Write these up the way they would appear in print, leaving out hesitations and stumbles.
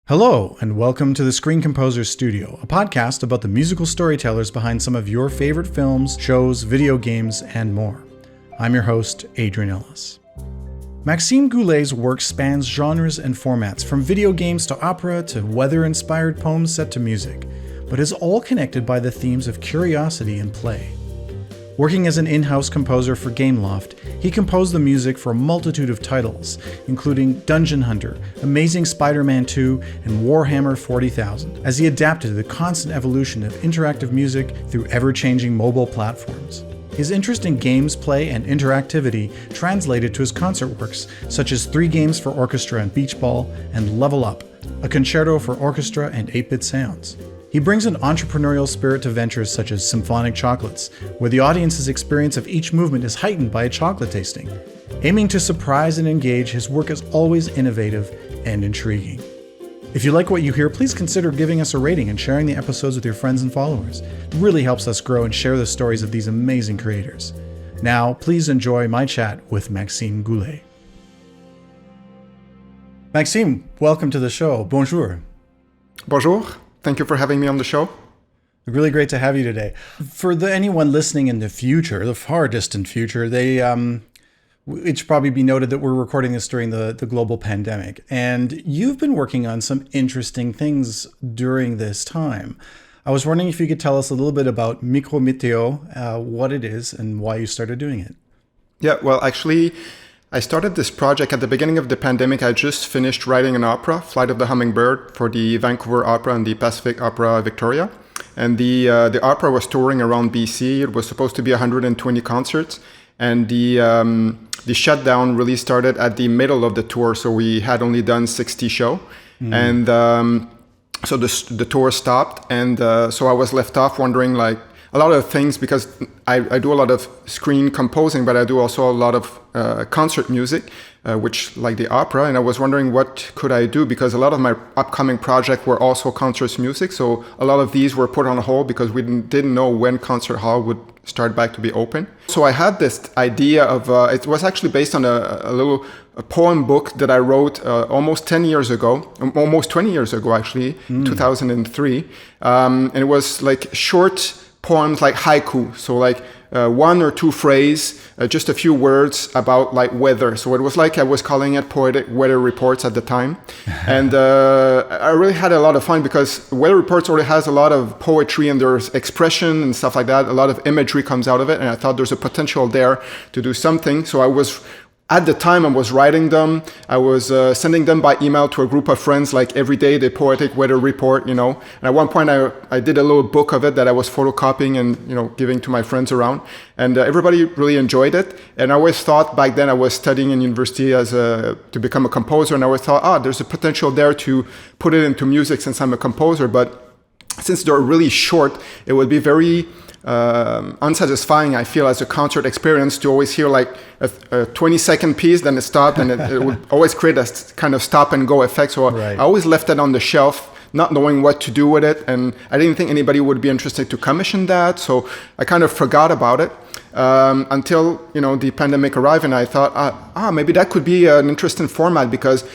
Hello, and welcome to the Screen Composers Studio, a podcast about the musical storytellers behind some of your favorite films, shows, video games, and more. I'm your host, Adrian Ellis. Maxime Goulet's work spans genres and formats, from video games to opera to weather-inspired poems set to music, but is all connected by the themes of curiosity and play. Working as an in-house composer for Gameloft, he composed the music for a multitude of titles, including Dungeon Hunter, Amazing Spider-Man 2, and Warhammer 40,000, as he adapted to the constant evolution of interactive music through ever-changing mobile platforms. His interest in games, play, and interactivity translated to his concert works, such as 3 games for Orchestra and Beach Ball and Level Up, a concerto for orchestra and 8-bit sounds. He brings an entrepreneurial spirit to ventures such as Symphonic Chocolates, where the audience's experience of each movement is heightened by a chocolate tasting. Aiming to surprise and engage, his work is always innovative and intriguing. If you like what you hear, please consider giving us a rating and sharing the episodes with your friends and followers. It really helps us grow and share the stories of these amazing creators. Now, please enjoy my chat with Maxime Goulet. Maxime, welcome to the show. Bonjour. Bonjour. Thank you for having me on the show. Really great to have you today. For anyone listening in the future, the far distant future, it should probably be noted that we're recording this during the global pandemic. And you've been working on some interesting things during this time. I was wondering if you could tell us a little bit about Micrométéo, what it is and why you started doing it. Yeah, well, actually, I started this project at the beginning of the pandemic. I just finished writing an opera, Flight of the Hummingbird, for the Vancouver Opera and the Pacific Opera Victoria. And the opera was touring around BC. It was supposed to be 120 concerts. And the shutdown really started at the middle of the tour. So we had only done 60 shows. And so the tour stopped. And so I was left off wondering, like, a lot of things, because I do a lot of screen composing, but I do also a lot of concert music, which like the opera. And I was wondering what could I do, because a lot of my upcoming projects were also concert music. So a lot of these were put on hold because we didn't know when concert hall would start back to be open. So I had this idea of, it was actually based on a poem book that I wrote almost 10 years ago, almost 20 years ago, actually, 2003. And it was like short poems like haiku, so like 1 or 2 phrases, just a few words about like weather. So it was like I was calling it poetic weather reports at the time. And I really had a lot of fun because weather reports already has a lot of poetry and there's expression and stuff like that. A lot of imagery comes out of it. And I thought there's a potential there to do something. So at the time, I was writing them. I was sending them by email to a group of friends, like every day, the poetic weather report, And at one point, I did a little book of it that I was photocopying and, giving to my friends around. And everybody really enjoyed it. And I always thought back then I was studying in university to become a composer. And I always thought, there's a potential there to put it into music since I'm a composer. But since they're really short, it would be very unsatisfying, I feel, as a concert experience to always hear like a 20-second piece, then it stopped, and it would always create a kind of stop and go effect. So right. I always left it on the shelf, not knowing what to do with it, and I didn't think anybody would be interested to commission that. So I kind of forgot about it until the pandemic arrived, and I thought, maybe that could be an interesting format, because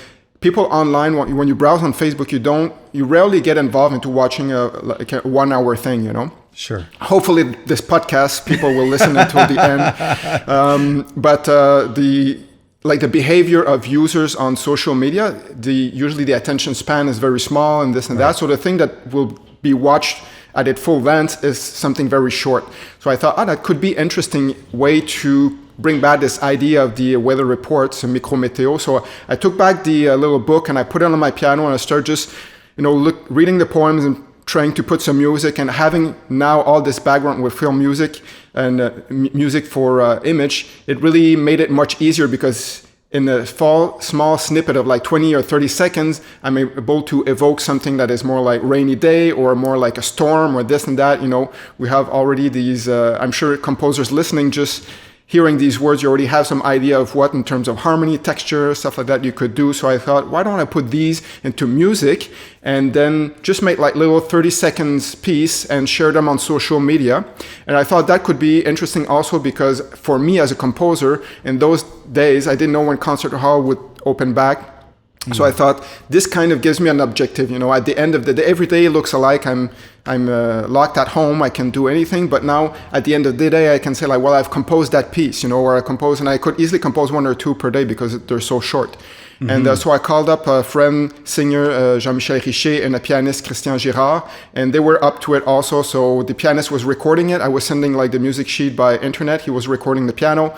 people online, when you browse on Facebook, you rarely get involved into watching a 1-hour thing, Sure. Hopefully this podcast, people will listen until the end. But the behavior of users on social media, usually the attention span is very small and this and that. So the thing that will be watched at its full length is something very short. So I thought, that could be interesting way to bring back this idea of the weather reports, Micrométéo. So I took back the little book and I put it on my piano and I started just, reading the poems and trying to put some music, and having now all this background with film music and music for image, it really made it much easier, because in a small snippet of like 20 or 30 seconds, I'm able to evoke something that is more like rainy day or more like a storm or this and that. We have already these, I'm sure composers listening, just hearing these words, you already have some idea of what, in terms of harmony, texture, stuff like that, you could do. So I thought, why don't I put these into music and then just make like little 30 seconds piece and share them on social media. And I thought that could be interesting also, because for me as a composer, in those days, I didn't know when concert hall would open back. So I thought this kind of gives me an objective, at the end of the day, every day looks alike. I'm locked at home. I can do anything. But now at the end of the day, I can say like, well, I've composed that piece, or I compose, and I could easily compose 1 or 2 per day because they're so short. And so I called up a friend, singer Jean-Michel Richer, and a pianist, Christian Girard, and they were up to it also. So the pianist was recording it. I was sending like the music sheet by internet. He was recording the piano.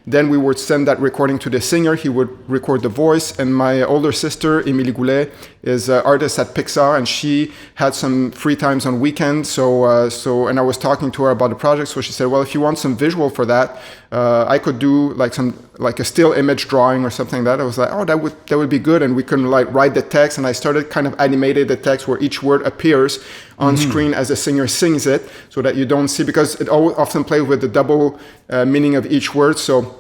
Then we would send that recording to the singer. He would record the voice. And my older sister, Maxime Goulet, is an artist at Pixar, and she had some free times on weekends. And I was talking to her about the project. So she said, well, if you want some visual for that, I could do like a still image drawing or something like that. I was like, oh, that would be good. And we can like write the text. And I started kind of animated the text where each word appears on screen as the singer sings it, so that you don't see, because it often plays with the double meaning of each word. So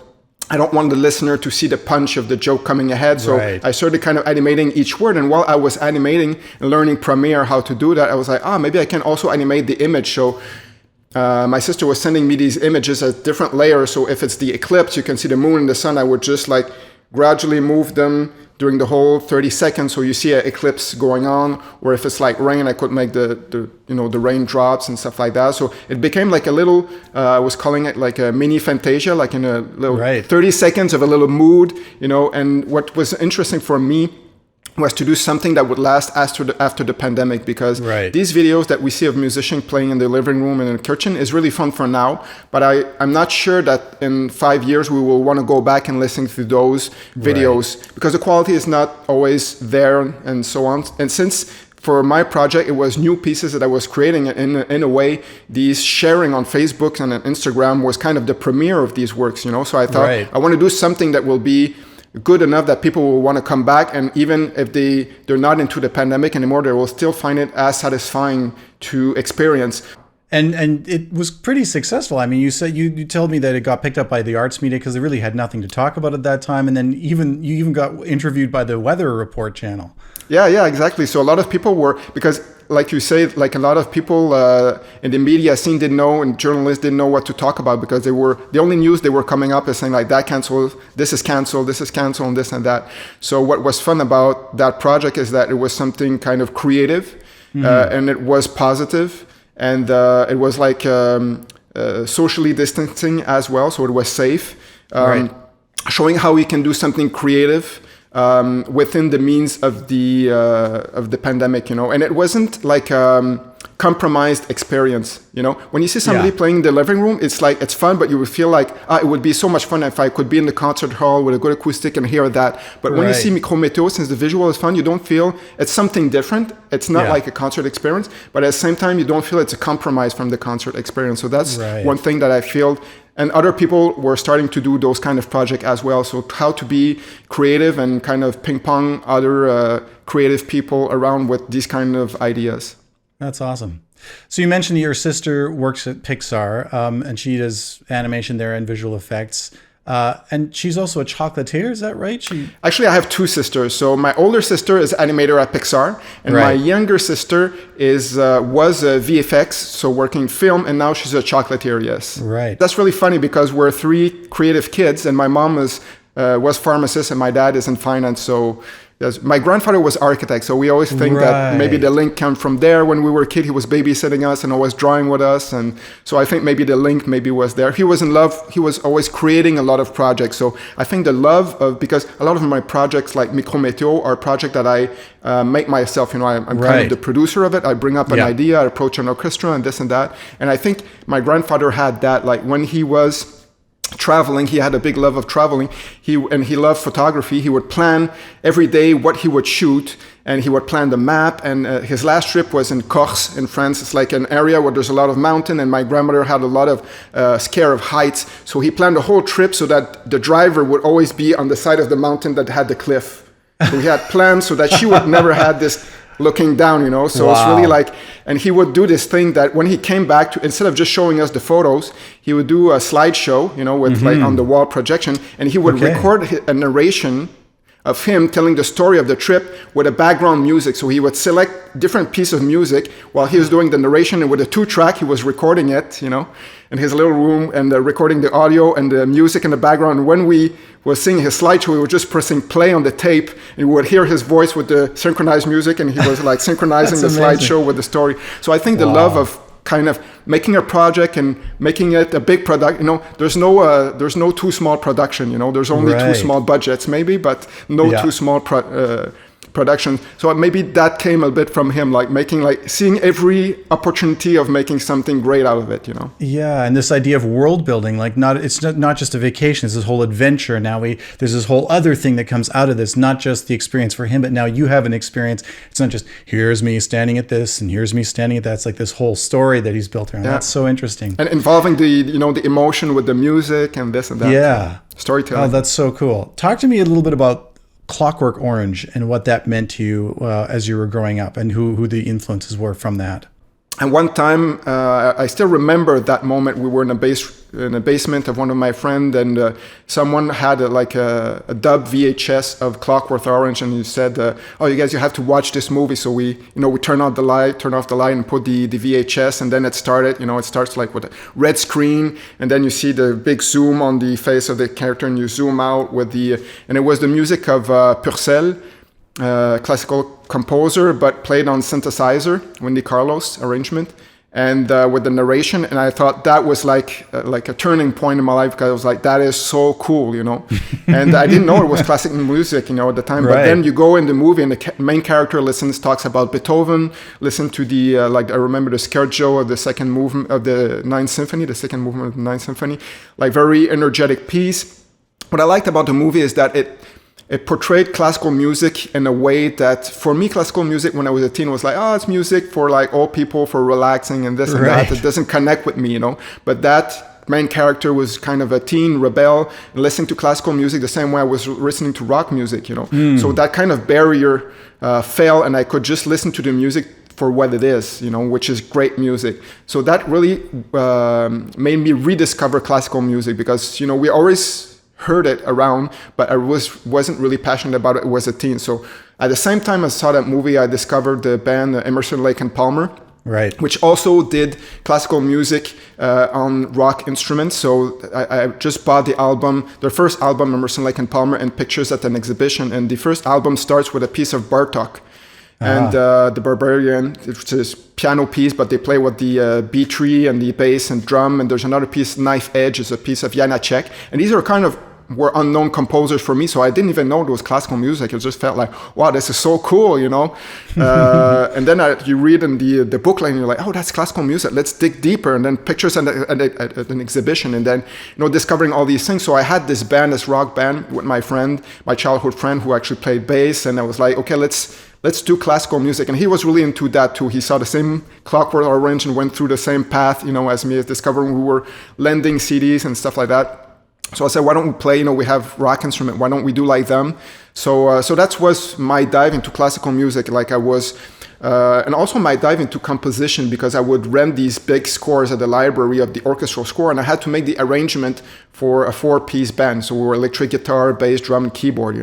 I don't want the listener to see the punch of the joke coming ahead. So I started kind of animating each word. And while I was animating and learning Premiere how to do that, I was like, maybe I can also animate the image. So my sister was sending me these images as different layers. So if it's the eclipse, you can see the moon and the sun. I would just like gradually move them during the whole 30 seconds, so you see an eclipse going on. Or if it's like rain, I could make the raindrops and stuff like that. So it became like a little, I was calling it like a mini Fantasia, like in a little 30 seconds of a little mood, And what was interesting for me was to do something that would last after the pandemic, because these videos that we see of musicians playing in the living room and in the kitchen is really fun for now. But I'm not sure that in 5 years we will want to go back and listen to those videos, because the quality is not always there and so on. And since for my project, it was new pieces that I was creating, in a way, these sharing on Facebook and on Instagram was kind of the premiere of these works, So I thought I want to do something that will be good enough that people will want to come back, and even if they're not into the pandemic anymore, they will still find it as satisfying to experience. And it was pretty successful. I mean, you said you told me that it got picked up by the arts media because they really had nothing to talk about at that time, and then you even got interviewed by the Weather Report channel. Yeah, exactly. So a lot of people were, because like you say, like a lot of people in the media scene didn't know, and journalists didn't know what to talk about, because the only news they were coming up is saying like that canceled, this is canceled, and this and that. So what was fun about that project is that it was something kind of creative, and it was positive, and it was like socially distancing as well, so it was safe, showing how we can do something creative within the means of the pandemic, and it wasn't like compromised experience, when you see somebody playing in the living room, it's like, it's fun, but you would feel like it would be so much fun if I could be in the concert hall with a good acoustic and hear that. But when you see Micro Météo, since the visual is fun, you don't feel it's something different. It's not like a concert experience, but at the same time, you don't feel it's a compromise from the concert experience. So that's one thing that I feel. And other people were starting to do those kind of projects as well. So how to be creative and kind of ping pong other creative people around with these kind of ideas. That's awesome. So you mentioned your sister works at Pixar, and she does animation there and visual effects. And she's also a chocolatier, is that right? Actually, I have 2 sisters. So my older sister is animator at Pixar, and my younger sister was a VFX, so working film, and now she's a chocolatier. Yes, right. That's really funny because we're 3 creative kids, and my mom was pharmacist, and my dad is in finance. So yes, my grandfather was architect, so we always think that maybe the link came from there. When we were a kid, he was babysitting us and always drawing with us, and so I think maybe the link was there. He was in love. He was always creating a lot of projects. So I think the love of, because a lot of my projects like Micro Météo are projects that I make myself. I'm kind of the producer of it. I bring up an idea, I approach an orchestra, and this and that. And I think my grandfather had that. Like when he was traveling, he had a big love of traveling. He loved photography. He would plan every day what he would shoot, and he would plan the map. And his last trip was in Corse in France. It's like an area where there's a lot of mountain, and my grandmother had a lot of scare of heights. So he planned the whole trip so that the driver would always be on the side of the mountain that had the cliff. So he had plans so that she would never have this looking down, so it's really like, and he would do this thing that when he came back to, instead of just showing us the photos, he would do a slideshow, with like on the wall projection, and he would record a narration of him telling the story of the trip with a background music. So he would select different pieces of music while he was doing the narration, and with a 2-track, he was recording it, in his little room, and recording the audio and the music in the background. And when we were seeing his slideshow, we were just pressing play on the tape, and we would hear his voice with the synchronized music, and he was like synchronizing the slideshow with the story. So I think the love of kind of making a project and making it a big product, there's no too small production, there's only too small budgets maybe, but no too small production. So maybe that came a bit from him, seeing every opportunity of making something great out of it, Yeah, and this idea of world building, it's not just a vacation, it's this whole adventure. Now there's this whole other thing that comes out of this, not just the experience for him, but now you have an experience. It's not just here's me standing at this and here's me standing at that. It's like this whole story that he's built around. Yeah. That's so interesting. And involving the emotion with the music and this and that. Yeah. Storytelling. Oh, that's so cool. Talk to me a little bit about Clockwork Orange and what that meant to you as you were growing up, and who the influences were from that. And one time, I still remember that moment. We were in a basement of one of my friends, and someone had a dub VHS of Clockwork Orange, and he said, "Oh, you guys, you have to watch this movie." So we turn off the light, and put the VHS, and then it started. It starts with a red screen, and then you see the big zoom on the face of the character, and you zoom out and it was the music of Purcell. Classical composer, but played on synthesizer, Wendy Carlos arrangement, and with the narration. And I thought that was like a turning point in my life, because I was like, that is so cool, And I didn't know it was classical music, at the time. Right. But then you go in the movie, and the main character talks about Beethoven, listen to the I remember the scherzo of the second movement of the Ninth Symphony, the second movement of the Ninth Symphony, very energetic piece. What I liked about the movie is that it portrayed classical music in a way that, for me, classical music when I was a teen was it's music for old people, for relaxing and this and that. It doesn't connect with me, But that main character was kind of a teen rebel, listening to classical music the same way I was listening to rock music, So that kind of barrier fell, and I could just listen to the music for what it is, which is great music. So that really made me rediscover classical music, because, we always heard it around, but I wasn't really passionate about it as a teen. So at the same time I saw that movie, I discovered the band Emerson, Lake and Palmer, right, which also did classical music on rock instruments. So I just bought their first album, Emerson, Lake and Palmer, and Pictures at an Exhibition. And the first album starts with a piece of Bartók. And the Barbarian, which is piano piece, but they play with the B3 and the bass and drum. And there's another piece, Knife Edge, is a piece of Janacek. And these are were unknown composers for me, so I didn't even know it was classical music. It just felt like, wow, this is so cool, And then you read in the booklet, and you're like, oh, that's classical music. Let's dig deeper. And then Pictures at an Exhibition, and then discovering all these things. So I had this rock band with my childhood friend, who actually played bass, and I was like, okay, let's do classical music. And he was really into that too. He saw the same Clockwork Orange and went through the same path, as me, as discovering we were lending CDs and stuff like that. So I said, why don't we play, we have rock instrument, why don't we do like them? So that was my dive into classical music, and also my dive into composition, because I would rent these big scores at the library of the orchestral score, and I had to make the arrangement for a 4-piece band. So we were electric guitar, bass, drum, and keyboard,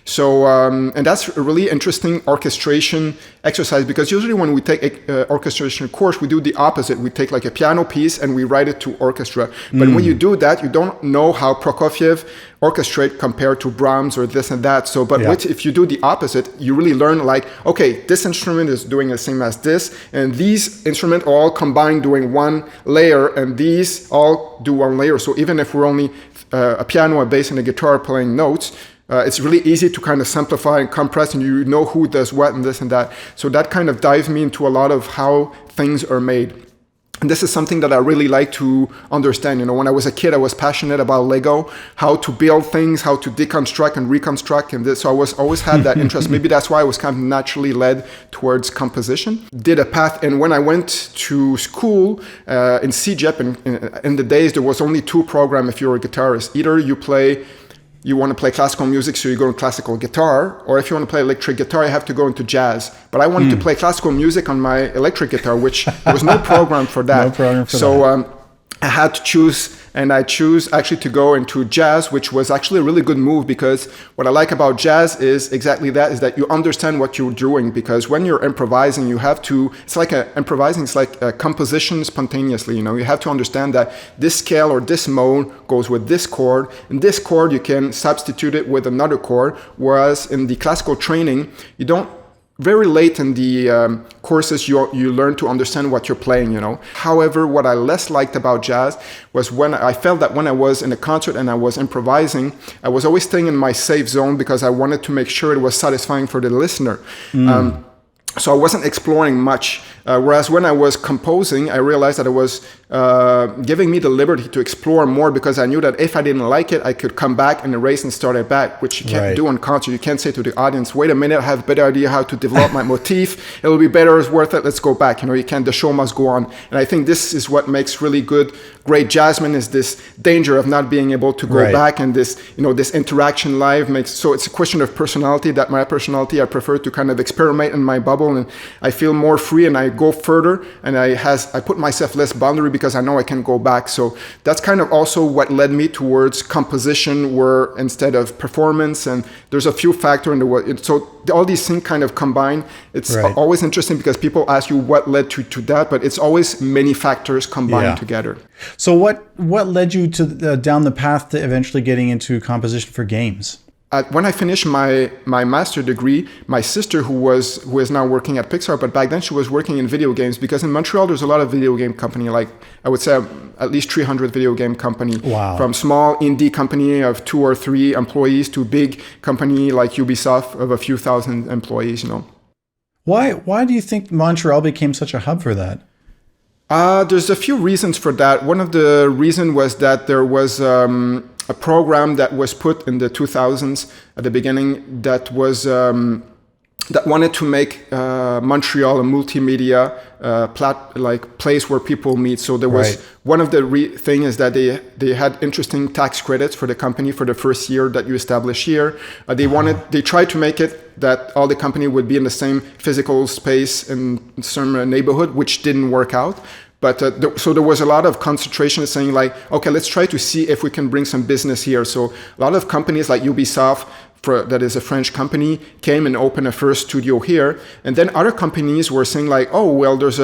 So, and that's a really interesting orchestration exercise, because usually when we take an orchestration course, we do the opposite. We take a piano piece and we write it to orchestra. But when you do that, you don't know how Prokofiev orchestrate compared to Brahms or this and that. So, if you do the opposite, you really learn okay, this instrument is doing the same as this, and these instruments all combine doing one layer, and these all do one layer. So even if we're only a piano, a bass, and a guitar playing notes, it's really easy to kind of simplify and compress, and you know who does what and this and that. So that kind of dives me into a lot of how things are made. And this is something that I really like to understand. When I was a kid, I was passionate about Lego, how to build things, how to deconstruct and reconstruct. And so I always had that interest. Maybe that's why I was kind of naturally led towards composition. Did a path. And when I went to school in CEGEP, in the days, there was only 2 programs if you're a guitarist. Either you want to play classical music, so you go in classical guitar, or if you want to play electric guitar, you have to go into jazz. But I wanted to play classical music on my electric guitar, which there was no program for that. No program for that. I had to choose and I choose actually to go into jazz, which was actually a really good move, because what I like about jazz is exactly that, is that you understand what you're doing, because when you're improvising, you have to, it's like a composition spontaneously, you know, you have to understand that this scale or this mode goes with this chord, and this chord you can substitute it with another chord, whereas in the classical training, you don't, very late in the courses, you learn to understand what you're playing, you know. However, what I less liked about jazz was when I felt that when I was in a concert and I was improvising, I was always staying in my safe zone because I wanted to make sure it was satisfying for the listener. So I wasn't exploring much. Whereas when I was composing, I realized that it was giving me the liberty to explore more, because I knew that if I didn't like it, I could come back and erase and start it back, which you can't do on concert. You can't say to the audience, wait a minute, I have a better idea how to develop my motif. It'll be better, it's worth it, let's go back. You know, you can't, the show must go on. And I think this is what makes really great jazzmen, is this danger of not being able to go back, and this, you know, this interaction live makes, so it's a question of personality, that my personality, I prefer to kind of experiment in my bubble, and I feel more free and I go further, and I put myself less boundary because I know I can go back. So that's kind of also what led me towards composition, where instead of performance, and there's a few factors in the way. So all these things kind of combine. It's always interesting because people ask you what led to that, but it's always many factors combined together. So what led you to down the path to eventually getting into composition for games? When I finished my master degree, my sister, who is now working at Pixar, but back then she was working in video games, because in Montreal there's a lot of video game company, like I would say at least 300 video game company. Wow. From small indie company of 2 or 3 employees to big company like Ubisoft of a few thousand employees, you know. Why do you think Montreal became such a hub for that? There's a few reasons for that. One of the reasons was that there was a program that was put in the 2000s at the beginning that was that wanted to make Montreal a multimedia place where people meet. So there was one of the thing is that they had interesting tax credits for the company for the first year that you establish here. They tried to make it that all the company would be in the same physical space in some neighborhood, which didn't work out. But so there was a lot of concentration saying like, okay, let's try to see if we can bring some business here. So a lot of companies like Ubisoft, that is a French company, came and opened a first studio here. And then other companies were saying like, oh, well, there's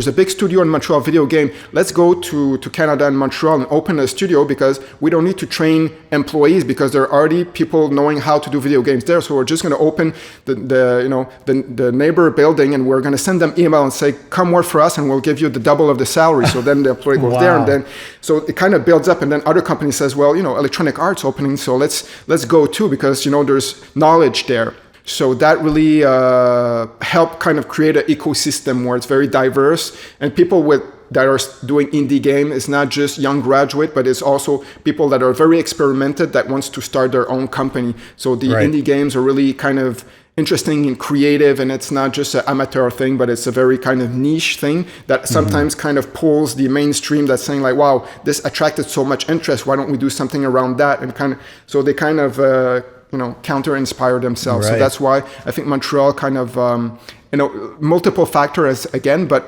a big studio in Montreal video game. Let's go to Canada and Montreal and open a studio, because we don't need to train employees, because there are already people knowing how to do video games there. So we're just going to open the neighbor building, and we're going to send them email and say, come work for us and we'll give you the double of the salary. So then the employee goes there, and then so it kind of builds up. And then other companies says, well, electronic arts opening, so let's go too, because there's knowledge there. So that really helped kind of create an ecosystem where it's very diverse, and people that are doing indie game is not just young graduate, but it's also people that are very experimented that wants to start their own company. So the indie games are really kind of interesting and creative, and it's not just an amateur thing, but it's a very kind of niche thing that sometimes kind of pulls the mainstream, that's saying like, wow, this attracted so much interest, why don't we do something around that? And so they kind of counter-inspire themselves. So that's why I think Montreal kind of, multiple factors again, but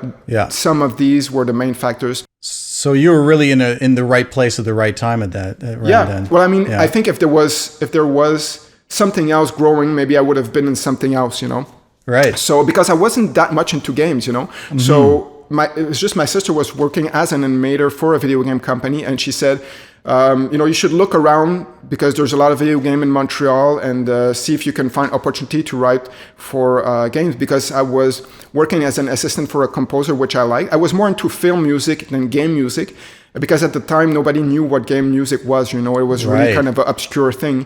some of these were the main factors. So you were really in the right place at the right time at that. Then. Well, I mean, I think if there was something else growing, maybe I would have been in something else, Right. So because I wasn't that much into games, So it was just my sister was working as an animator for a video game company, and she said, you should look around, because there's a lot of video game in Montreal, and see if you can find opportunity to write for games, because I was working as an assistant for a composer, which I like. I was more into film music than game music, because at the time nobody knew what game music was, it was really kind of an obscure thing.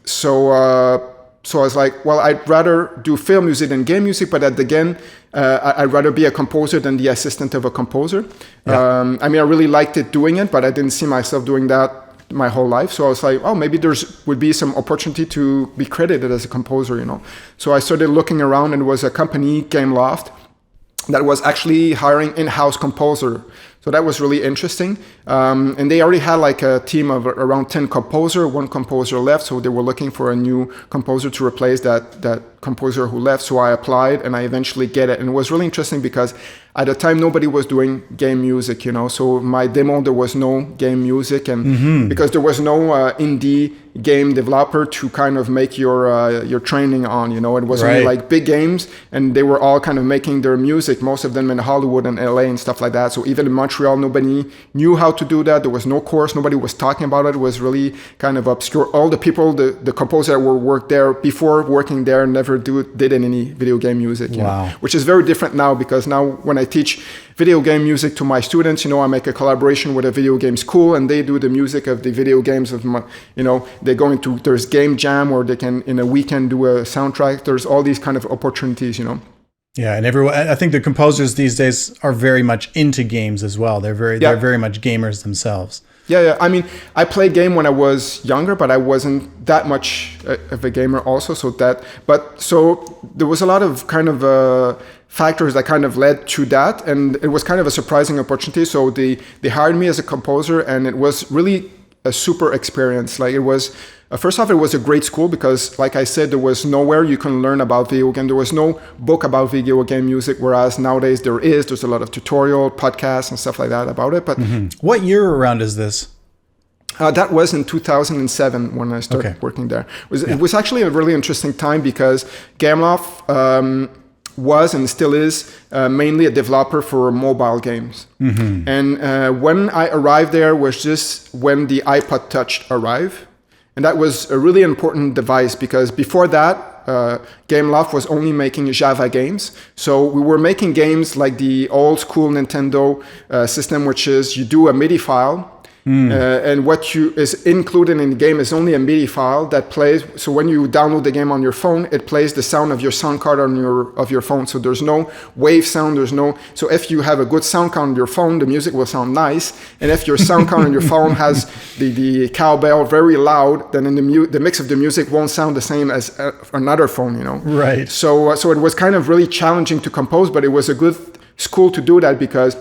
So I was like, well, I'd rather do film music than game music, but again, I'd rather be a composer than the assistant of a composer. I mean, I really liked doing it, but I didn't see myself doing that my whole life. So I was like, oh, maybe would be some opportunity to be credited as a composer, So I started looking around, and it was a company, Gameloft, that was actually hiring in-house composer. So that was really interesting. And they already had like a team of around 10 composer. One composer left, so they were looking for a new composer to replace that composer who left, so I applied and I eventually get it. And it was really interesting because at the time nobody was doing game music, so my demo there was no game music, and because there was no indie game developer to kind of make your training on, it was only like big games, and they were all kind of making their music, most of them in Hollywood and LA and stuff like that. So even in Montreal, nobody knew how to do that. There was no course, nobody was talking about it. It was really kind of obscure. All the people, the composers that were worked there before working there never did any video game music, which is very different now, because now when I teach video game music to my students, I make a collaboration with a video game school, and they do the music of the video games of my, they go into, there's game jam, or they can in a weekend do a soundtrack. There's all these kind of opportunities, Yeah, and I think the composers these days are very much into games as well. They're very much gamers themselves. Yeah. I mean, I played game when I was younger, but I wasn't that much of a gamer also. So there was a lot of kind of factors that kind of led to that, and it was kind of a surprising opportunity. So they hired me as a composer, and it was really a super experience. Like, it was first off, it was a great school because, like I said, there was nowhere you can learn about video game. There was no book about video game music, whereas nowadays there's a lot of tutorial podcasts and stuff like that about it. But what year around is this? That was in 2007 when I started working there. It was actually a really interesting time because Gameloft was and still is mainly a developer for mobile games. And when I arrived there was just when the iPod Touch arrived. And that was a really important device because before that, Gameloft was only making Java games. So we were making games like the old school Nintendo system, which is you do a MIDI file. And what is included in the game is only a MIDI file that plays. So when you download the game on your phone, it plays the sound of your sound card of your phone. So there's no wave sound. So if you have a good sound card on your phone, the music will sound nice. And if your sound card on your phone has the cowbell very loud, then the mix of the music won't sound the same as another phone. Right. So it was kind of really challenging to compose, but it was a good school to do that because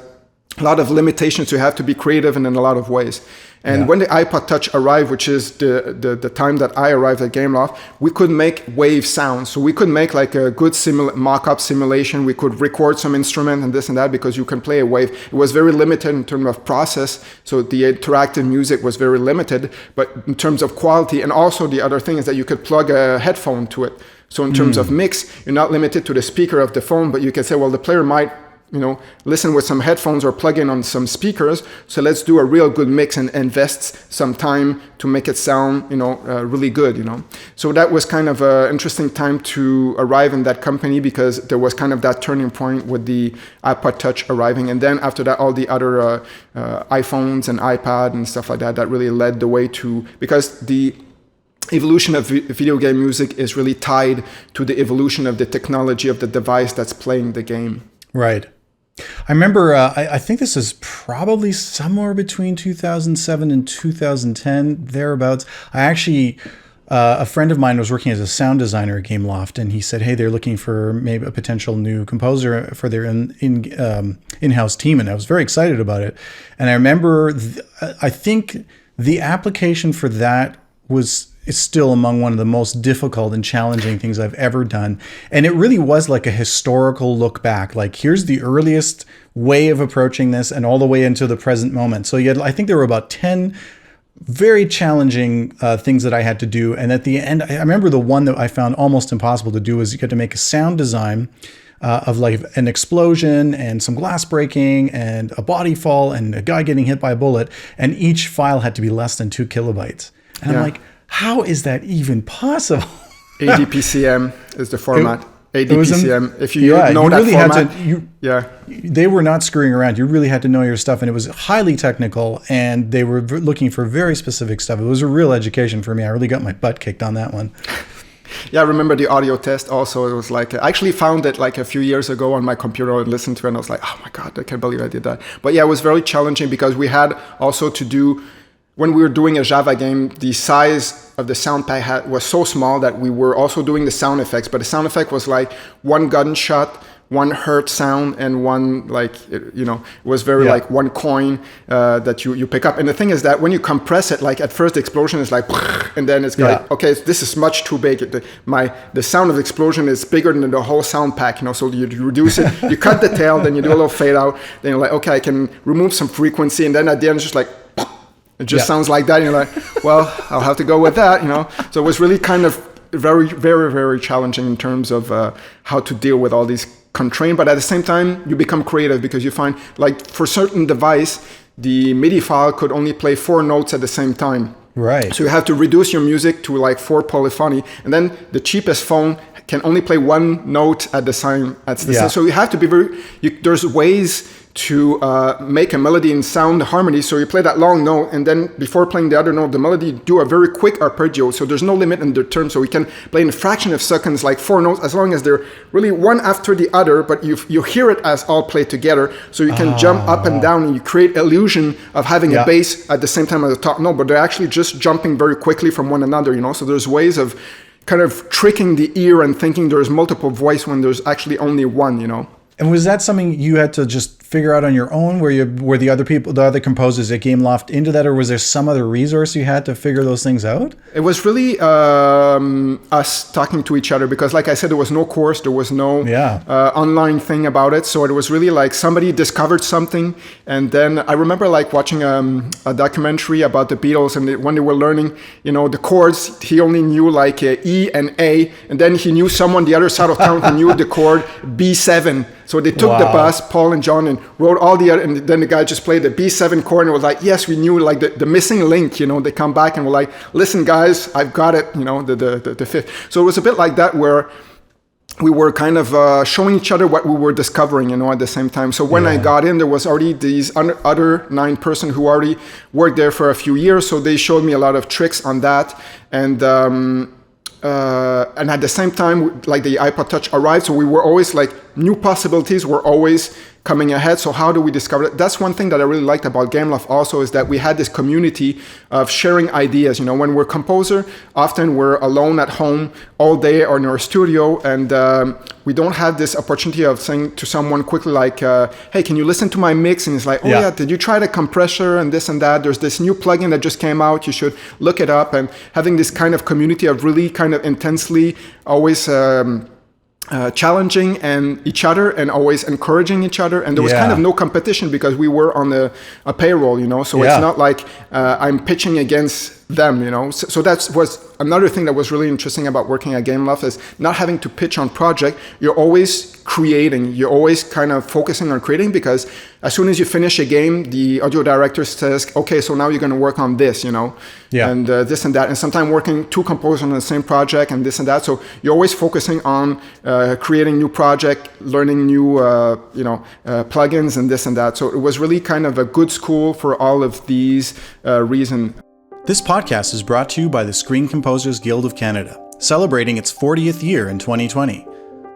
a lot of limitations. You have to be creative in a lot of ways. And when the iPod Touch arrived, which is the time that I arrived at Gameloft, we could make wave sounds. So we could make like a good mock-up simulation. We could record some instrument and this and that because you can play a wave. It was very limited in terms of process. So the interactive music was very limited, but in terms of quality. And also the other thing is that you could plug a headphone to it. So in terms of mix, you're not limited to the speaker of the phone, but you can say, well, the player might listen with some headphones or plug in on some speakers. So let's do a real good mix and invest some time to make it sound, really good, So that was kind of an interesting time to arrive in that company because there was kind of that turning point with the iPod Touch arriving. And then after that, all the other iPhones and iPad and stuff like that really led the way to, because the evolution of video game music is really tied to the evolution of the technology of the device that's playing the game. Right. I remember, I think this is probably somewhere between 2007 and 2010, thereabouts. I actually, a friend of mine was working as a sound designer at Gameloft, and he said, hey, they're looking for maybe a potential new composer for their in-house team, and I was very excited about it. And I remember, I think the application for that is still among one of the most difficult and challenging things I've ever done. And it really was like a historical look back. Like, here's the earliest way of approaching this and all the way into the present moment. So I think there were about 10 very challenging things that I had to do. And at the end, I remember the one that I found almost impossible to do was you had to make a sound design of like an explosion and some glass breaking and a body fall and a guy getting hit by a bullet. And each file had to be less than 2 kilobytes. And I'm like, how is that even possible? ADPCM is the format. ADPCM. If you know that really format, they were not screwing around. You really had to know your stuff, and it was highly technical, and they were looking for very specific stuff. It was a real education for me. I really got my butt kicked on that one. Yeah, I remember the audio test also. It was like, I actually found it like a few years ago on my computer and listened to it, and I was like, oh my God, I can't believe I did that. But yeah, it was very challenging because we had also to do, when we were doing a Java game, the size of the sound pack was so small that we were also doing the sound effects. But the sound effect was like one gunshot, one hertz sound and one it was very like one coin that you pick up. And the thing is that when you compress it, like at first the explosion is like, and then it's like, okay, this is much too big. The sound of the explosion is bigger than the whole sound pack, so you reduce it, you cut the tail, then you do a little fade out, then you're like, okay, I can remove some frequency, and then at the end it's just like, it just sounds like that, and you're like, well, I'll have to go with that, So it was really kind of very, very, very challenging in terms of how to deal with all these constraints, but at the same time, you become creative because you find, like, for certain device, the MIDI file could only play 4 notes at the same time. Right. So you have to reduce your music to like 4 polyphony, and then the cheapest phone can only play 1 note at the same. So you have to be there's ways to make a melody and sound harmony. So you play that long note, and then before playing the other note, the melody do a very quick arpeggio. So there's no limit in the term. So we can play in a fraction of seconds, like 4 notes, as long as they're really one after the other, but you hear it as all played together. So you can jump up and down, and you create illusion of having a bass at the same time as the top note, but they're actually just jumping very quickly from one another, So there's ways of kind of tricking the ear and thinking there's multiple voice when there's actually only one, And was that something you had to just figure out on your own? Were the other composers at Gameloft into that, or was there some other resource you had to figure those things out? It was really us talking to each other, because like I said, there was no course, there was no online thing about it. So it was really like somebody discovered something. And then I remember like watching a documentary about the Beatles, and when they were learning, the chords, he only knew like E and A, and then he knew someone the other side of town who knew the chord B7. So they took the bus, Paul and John, and wrote all the other, and then the guy just played the B7 chord and was like, yes, we knew like the missing link, They come back and were like, listen guys, I've got it, the fifth. So it was a bit like that, where we were kind of showing each other what we were discovering, at the same time. So when I got in, there was already these other 9 person who already worked there for a few years. So they showed me a lot of tricks on that. And at the same time, like the iPod Touch arrived, so we were always like, new possibilities were always coming ahead. So how do we discover that? That's one thing that I really liked about Gameloft also, is that we had this community of sharing ideas. When we're composer, often we're alone at home all day or in our studio, and we don't have this opportunity of saying to someone quickly like, hey, can you listen to my mix? And it's like, did you try the compressor and this and that? There's this new plugin that just came out, you should look it up. And having this kind of community of really kind of intensely always challenging and each other and always encouraging each other, and there was kind of no competition because we were on a payroll, so it's not like I'm pitching against them, so that was another thing that was really interesting about working at Gameloft, is not having to pitch on project. You're always creating, you're always kind of focusing on creating, because as soon as you finish a game, the audio director says, okay, so now you're going to work on this, and this and that, and sometimes working 2 composers on the same project and this and that. So you're always focusing on creating new project, learning new plugins and this and that. So it was really kind of a good school for all of these reasons. This podcast is brought to you by the Screen Composers Guild of Canada, celebrating its 40th year in 2020.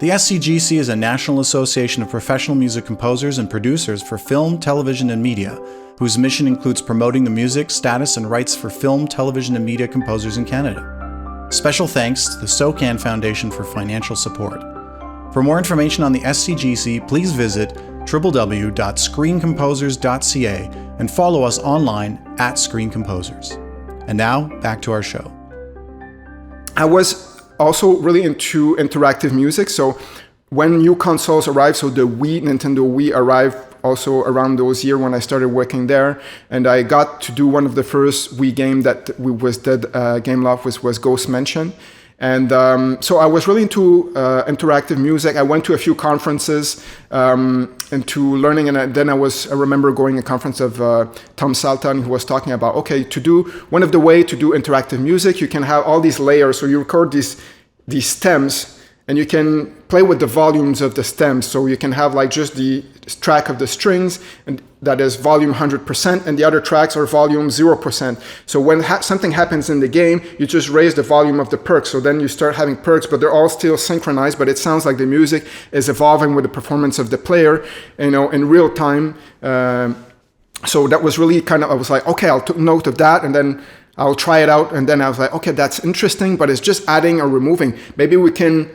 The SCGC is a national association of professional music composers and producers for film, television, and media, whose mission includes promoting the music, status, and rights for film, television, and media composers in Canada. Special thanks to the SOCAN Foundation for financial support. For more information on the SCGC, please visit www.screencomposers.ca and follow us online at Screen Composers. And now, back to our show. I was also really into interactive music. So when new consoles arrived, so the Nintendo Wii arrived also around those years when I started working there. And I got to do one of the first Wii game that Gameloft was Ghost Mansion. And so I was really into interactive music. I went to a few conferences into learning, and then I remember going to a conference of Tom Salton, who was talking about, okay, one of the way to do interactive music, you can have all these layers. So you record these stems, and you can play with the volumes of the stems. So you can have like just the track of the strings, and that is volume 100%, and the other tracks are volume 0%. So when something happens in the game, you just raise the volume of the perks. So then you start having perks, but they're all still synchronized, but it sounds like the music is evolving with the performance of the player, in real time. So that was really I was like, okay, I'll take note of that, and then I'll try it out. And then I was like, okay, that's interesting, but it's just adding or removing. Maybe we can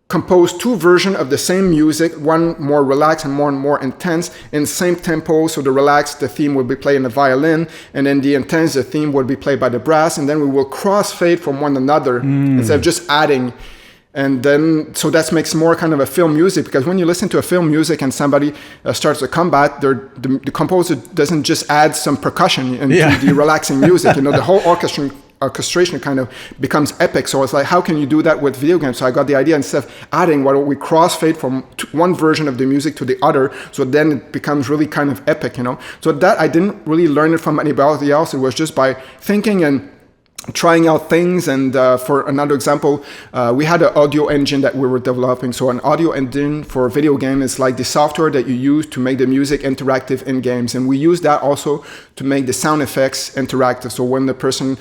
compose two versions of the same music, one more relaxed and more intense, in the same tempo. So the relaxed, the theme will be played in the violin, and then the intense, the theme will be played by the brass, and then we will crossfade from one another instead of just adding. And then, so that makes more kind of a film music, because when you listen to a film music and somebody starts a combat, the composer doesn't just add some percussion into the relaxing music. The whole orchestration kind of becomes epic. So it's like, how can you do that with video games? So I got the idea, instead of adding, why don't we crossfade from one version of the music to the other, so then it becomes really kind of epic, So that I didn't really learn it from anybody else. It was just by thinking and trying out things. And for another example, we had an audio engine that we were developing. So an audio engine for a video game is like the software that you use to make the music interactive in games. And we use that also to make the sound effects interactive. So when the person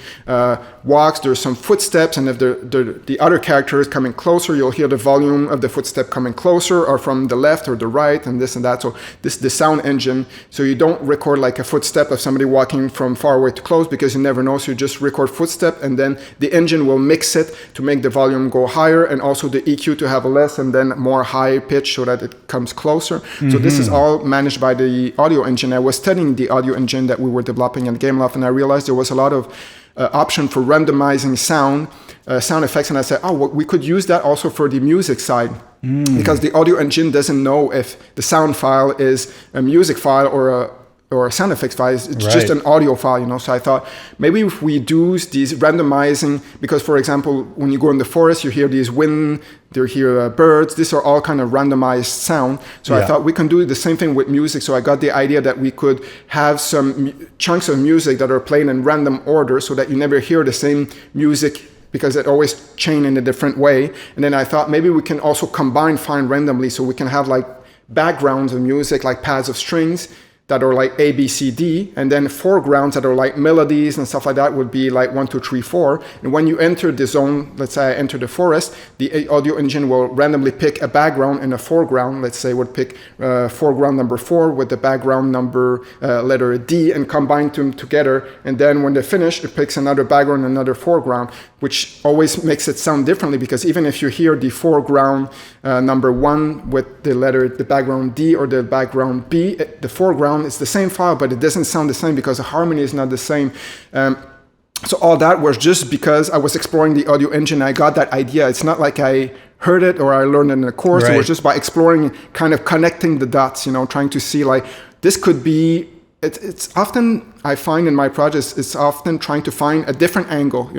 walks, there's some footsteps, and if the other character is coming closer, you'll hear the volume of the footstep coming closer, or from the left or the right, and this and that. So this is the sound engine. So you don't record like a footstep of somebody walking from far away to close, because you never know. So you just record footstep, and then the engine will mix it to make the volume go higher, and also the EQ to have a less and then more high pitch so that it comes closer. So this is all managed by the audio engine. I was studying the audio engine that we were developing at Gameloft, and I realized there was a lot of option for randomizing sound effects, and I said, well, we could use that also for the music side, because the audio engine doesn't know if the sound file is a music file or a sound effects file. It's just an audio file, So I thought, maybe if we do these randomizing, because for example, when you go in the forest, you hear these wind, you hear birds. These are all kind of randomized sound. So I thought we can do the same thing with music. So I got the idea that we could have some chunks of music that are played in random order, so that you never hear the same music, because it always change in a different way. And then I thought maybe we can also combine fine randomly, so we can have like backgrounds of music, like pads of strings that are like A, B, C, D, and then foregrounds that are like melodies and stuff like that would be like 1, 2, 3, 4. And when you enter the zone, let's say I enter the forest, the audio engine will randomly pick a background and a foreground. Let's say would pick foreground number 4 with the background number letter D, and combine them together. And then when they finish, it picks another background, another foreground, which always makes it sound differently, because even if you hear the foreground number 1 with the background D or the background B, the foreground it's the same file, but it doesn't sound the same because the harmony is not the same. So all that was just because I was exploring the audio engine. I got that idea. It's not like I heard it or I learned it in a course. Right. It was just by exploring, kind of connecting the dots, trying to see like this could be. It's often, I find in my projects, it's often trying to find a different angle,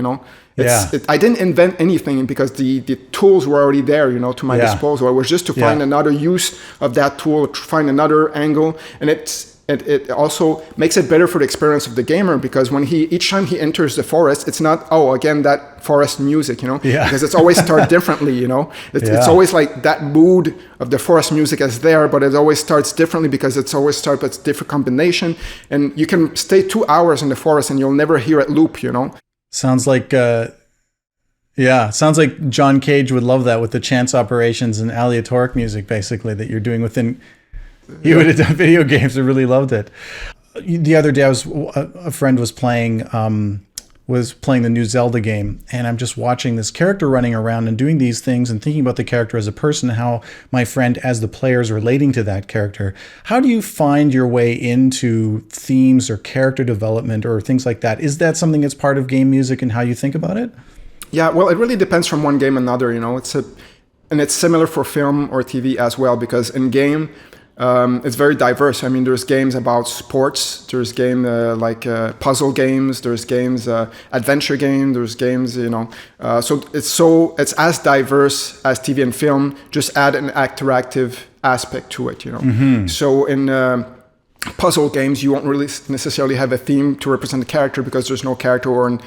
I didn't invent anything, because the tools were already there, to my disposal. It was just to find another use of that tool, to find another angle. And it also makes it better for the experience of the gamer, because when each time he enters the forest, it's not, again, that forest music, because it's always start differently, It's always like that mood of the forest music is there, but it always starts differently, because it's always starts with different combination. And you can stay 2 hours in the forest and you'll never hear it loop, Sounds like sounds like John Cage would love that, with the chance operations and aleatoric music, basically, that you're doing within. He would have done video games. I really loved it. The other day, a friend was playing the new Zelda game, and I'm just watching this character running around and doing these things and thinking about the character as a person, how my friend as the player is relating to that character. How do you find your way into themes or character development or things like that? Is that something that's part of game music and how you think about it? Yeah, well, it really depends from one game to another, and it's similar for film or TV as well, because in game, it's very diverse. I mean, there's games about sports, there's game puzzle games, there's games adventure game, there's games so it's as diverse as TV and film. Just add an interactive aspect to it. So in puzzle games, you won't really necessarily have a theme to represent the character, because there's no character, or in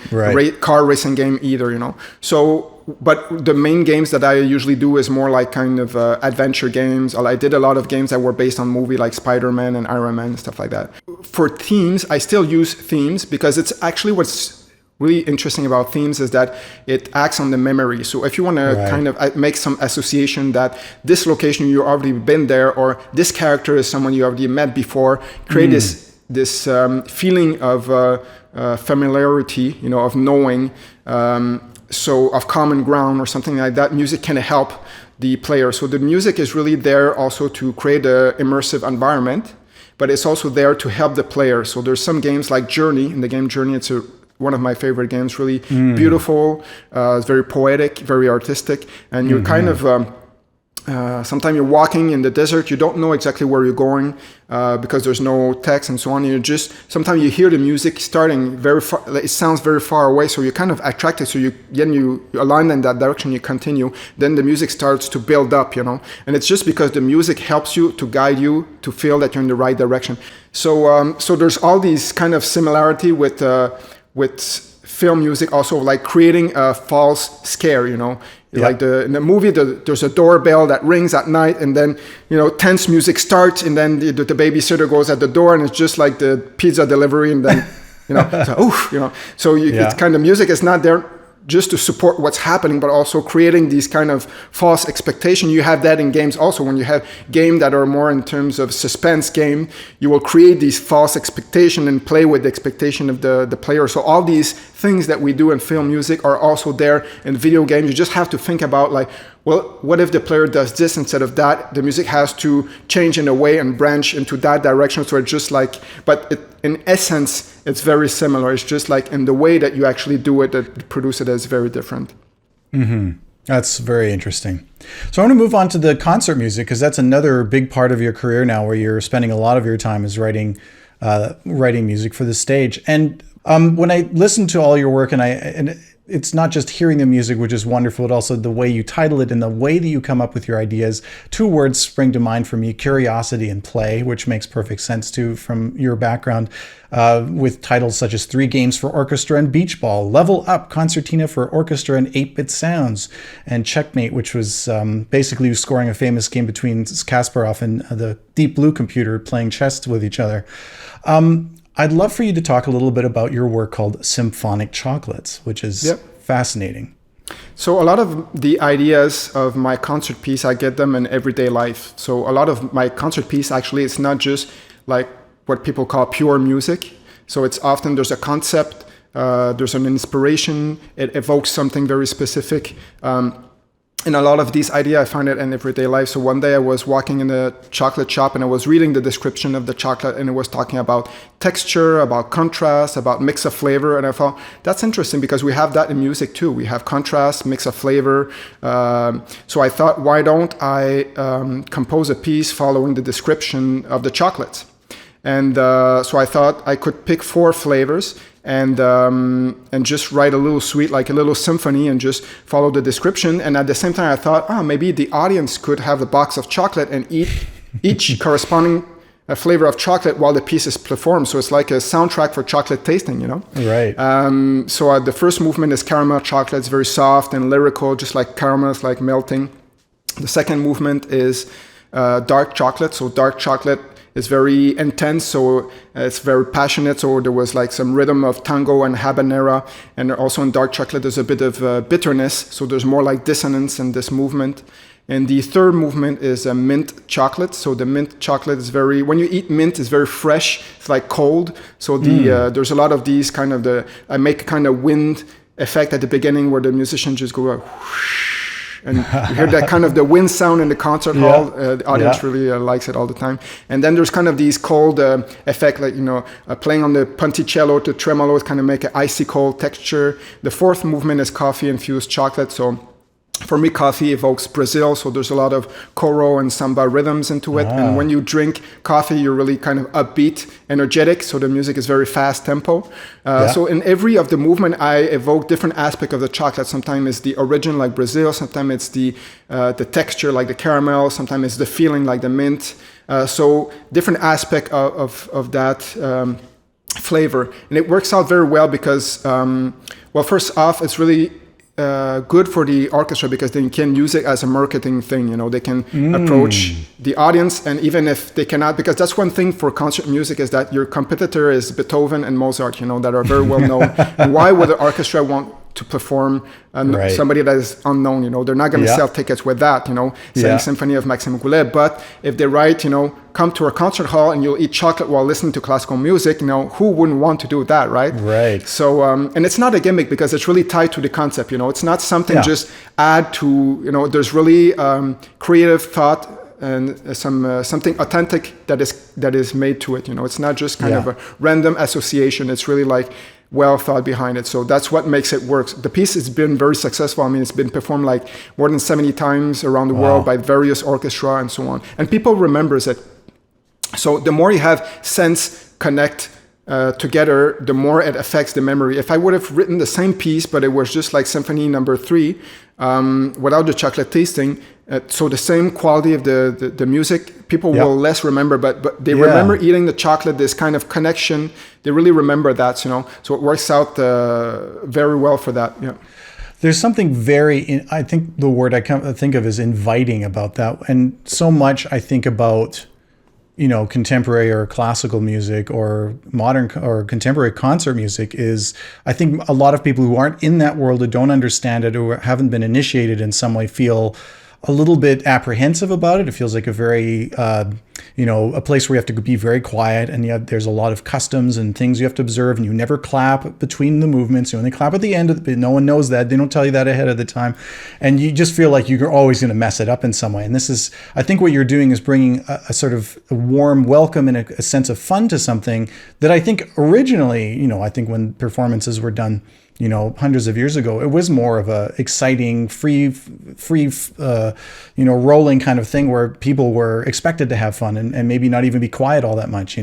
car racing game either. So, but the main games that I usually do is more like kind of adventure games. I did a lot of games that were based on movie, like Spider-Man and Iron Man and stuff like that. For themes, I still use themes, because it's actually what's really interesting about themes is that it acts on the memory. So if you want to kind of make some association that this location you already been there, or this character is someone you already met before, create this feeling of familiarity, of knowing, so of common ground or something like that. Music can help the player. So the music is really there also to create an immersive environment, but it's also there to help the player. So there's some games like Journey. In the game Journey, it's one of my favorite games, really beautiful, it's very poetic, very artistic, and you're kind of sometimes you're walking in the desert, you don't know exactly where you're going because there's no text and so on. You just, sometimes you hear the music starting very far, it sounds very far away, so you're kind of attracted, so you align in that direction, you continue, then the music starts to build up, and it's just because the music helps you to guide you to feel that you're in the right direction. So so there's all these kind of similarity with film music, also like creating a false scare, Like in the movie, there's a doorbell that rings at night, and then tense music starts, and then the babysitter goes at the door, and it's just like the pizza delivery, and then so it's kind of music is not there just to support what's happening, but also creating these kind of false expectation. You have that in games also. When you have games that are more in terms of suspense game, you will create these false expectation and play with the expectation of the player. So all these things that we do in film music are also there in video games. You just have to think about like, well, what if the player does this instead of that? The music has to change in a way and branch into that direction. So it's just like, in essence, it's very similar. It's just like in the way that you actually do it, that produce it is very different. Mm-hmm. That's very interesting. So I want to move on to the concert music, because that's another big part of your career now, where you're spending a lot of your time is writing music for the stage. And when I listen to all your work, and it's not just hearing the music, which is wonderful, but also the way you title it and the way that you come up with your ideas. Two words spring to mind for me: curiosity and play, which makes perfect sense too from your background, with titles such as 3 Games for Orchestra and Beach Ball, Level Up, Concertina for Orchestra and 8-Bit Sounds, and Checkmate, which was basically scoring a famous game between Kasparov and the Deep Blue computer playing chess with each other. I'd love for you to talk a little bit about your work called Symphonic Chocolates, which is fascinating. So a lot of the ideas of my concert piece, I get them in everyday life. So a lot of my concert piece, actually, it's not just like what people call pure music. So it's often there's a concept, there's an inspiration, it evokes something very specific. And a lot of these ideas, I find it in everyday life. So one day I was walking in a chocolate shop and I was reading the description of the chocolate, and it was talking about texture, about contrast, about mix of flavor. And I thought, that's interesting, because we have that in music too. We have contrast, mix of flavor. So I thought, why don't I compose a piece following the description of the chocolates? And so I thought I could pick 4 flavors and just write a little suite, like a little symphony, and just follow the description. And at the same time, I thought, maybe the audience could have a box of chocolate and eat each corresponding flavor of chocolate while the piece is performed. So it's like a soundtrack for chocolate tasting, Right. So the first movement is caramel chocolate. It's very soft and lyrical, just like caramel, it's like melting. The second movement is dark chocolate. So dark chocolate is very intense, so it's very passionate. So there was like some rhythm of tango and habanera, and also in dark chocolate there's a bit of bitterness, so there's more like dissonance in this movement. And the third movement is a mint chocolate. So the mint chocolate is very, when you eat mint, it's very fresh, it's like cold. So there's a lot of these kind of I make a kind of wind effect at the beginning where the musician just go like, whoosh, and you hear that kind of the wind sound in the concert hall. The audience really likes it all the time. And then there's kind of these cold effect, like, playing on the ponticello to tremolo, kind of make an icy cold texture. The fourth movement is coffee-infused chocolate. So for me, coffee evokes Brazil, so there's a lot of coro and samba rhythms into it. And when you drink coffee, you're really kind of upbeat, energetic, so the music is very fast tempo. So in every of the movement, I evoke different aspects of the chocolate. Sometimes it's the origin, like Brazil. Sometimes it's the texture, like the caramel. Sometimes it's the feeling, like the mint. So different aspect of that flavor. And it works out very well because, first off, it's really good for the orchestra, because they can use it as a marketing thing. They can approach the audience, and even if they cannot, because that's one thing for concert music, is that your competitor is Beethoven and Mozart, that are very well known. And why would the orchestra want to perform Right. somebody that is unknown. They're not going to sell tickets with that. Saying Symphony of Maxime Goulet. But if they write, come to a concert hall and you'll eat chocolate while listening to classical music, who wouldn't want to do that, right? Right. So, and it's not a gimmick because it's really tied to the concept. It's not something just add to. There's really creative thought and something authentic that is made to it. It's not just kind of a random association. It's really like well thought behind it. So that's what makes it work. The piece has been very successful. I mean, it's been performed like more than 70 times around the world by various orchestra and so on. And people remembers it. So the more you have sense connect together, the more it affects the memory. If I would have written the same piece, but it was just like Symphony number 3, without the chocolate tasting, so the same quality of the music, people will less remember, but they remember eating the chocolate, this kind of connection. They really remember that, so it works out very well for that. Yeah. There's something I think the word I think of is inviting about that. And so much I think about, contemporary or classical music or modern or contemporary concert music is, I think a lot of people who aren't in that world, who don't understand it, or haven't been initiated in some way, feel a little bit apprehensive about it. It feels like a very, a place where you have to be very quiet, and yet there's a lot of customs and things you have to observe, and you never clap between the movements. You only clap at the end. No one knows that. They don't tell you that ahead of the time. And you just feel like you're always going to mess it up in some way. And this is, I think what you're doing is bringing a sort of a warm welcome and a sense of fun to something that I think originally, I think when performances were done, hundreds of years ago, it was more of a exciting, free, rolling kind of thing where people were expected to have fun and maybe not even be quiet all that much,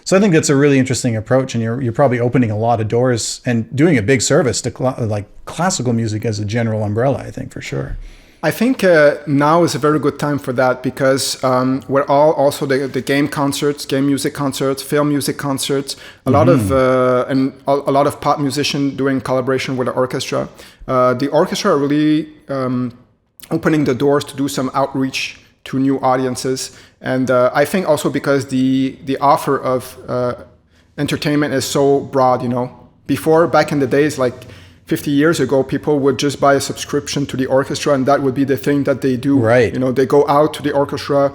So I think that's a really interesting approach, and you're probably opening a lot of doors and doing a big service to classical music as a general umbrella, I think, for sure. I think now is a very good time for that because we're all also the game concerts, game music concerts, film music concerts, a lot of and a lot of pop musicians doing collaboration with the orchestra. The orchestra are really opening the doors to do some outreach to new audiences, and I think also because the offer of entertainment is so broad. Before, back in the days, like 50 years ago, people would just buy a subscription to the orchestra, and that would be the thing that they do. Right. They go out to the orchestra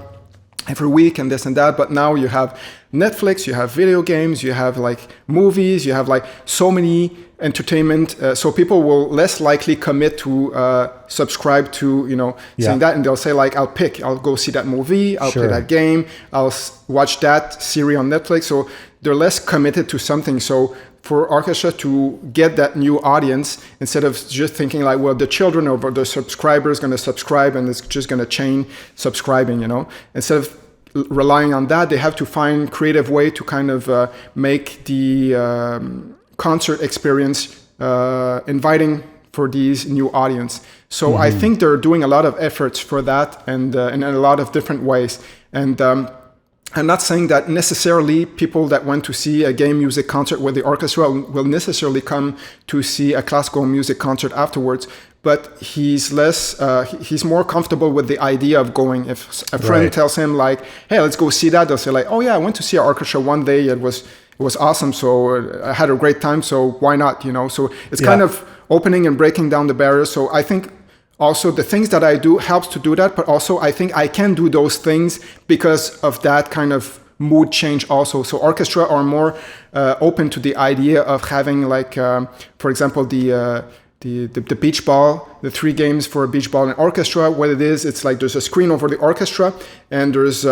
every week and this and that. But now you have Netflix, you have video games, you have like movies, you have like so many entertainment. So people will less likely commit to subscribe to, saying that, and they'll say like, I'll go see that movie, I'll play that game, I'll watch that series on Netflix. So they're less committed to something. So for orchestra to get that new audience, instead of just thinking like, well, the children or the subscribers going to subscribe and it's just going to chain subscribing, instead of relying on that, they have to find creative way to kind of make the concert experience inviting for these new audience. So I think they're doing a lot of efforts for that, and in a lot of different ways. And I'm not saying that necessarily people that went to see a game music concert with the orchestra will necessarily come to see a classical music concert afterwards, but he's more comfortable with the idea of going. If a friend tells him like, hey, let's go see that, they'll say like, oh yeah, I went to see an orchestra one day, it was awesome, so I had a great time, so why not, So it's kind of opening and breaking down the barriers. So I think also the things that I do helps to do that, but also I think I can do those things because of that kind of mood change also. So orchestra are more open to the idea of having like, for example, the beach ball, the 3 games for a beach ball and orchestra. What it is, it's like there's a screen over the orchestra, and there's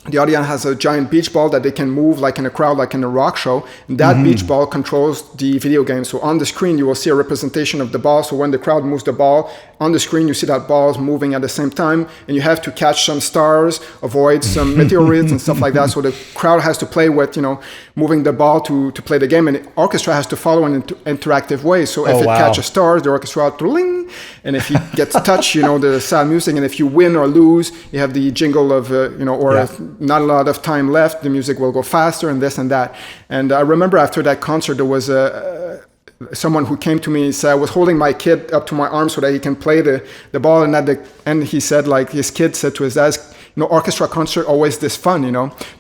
the audience has a giant beach ball that they can move like in a crowd, like in a rock show. And that beach ball controls the video game. So on the screen, you will see a representation of the ball. So when the crowd moves the ball, on the screen, you see that ball's moving at the same time. And you have to catch some stars, avoid some meteorites and stuff like that. So the crowd has to play with, moving the ball to play the game. And the orchestra has to follow in an interactive way. So if it catches stars, the orchestra will, and if it gets touched, the sad music. And if you win or lose, you have the jingle of, if not a lot of time left, the music will go faster and this and that. And I remember after that concert, there was someone who came to me and said, I was holding my kid up to my arm so that he can play the ball. And at the end, he said, like, his kid said to his dad, orchestra concert always this fun,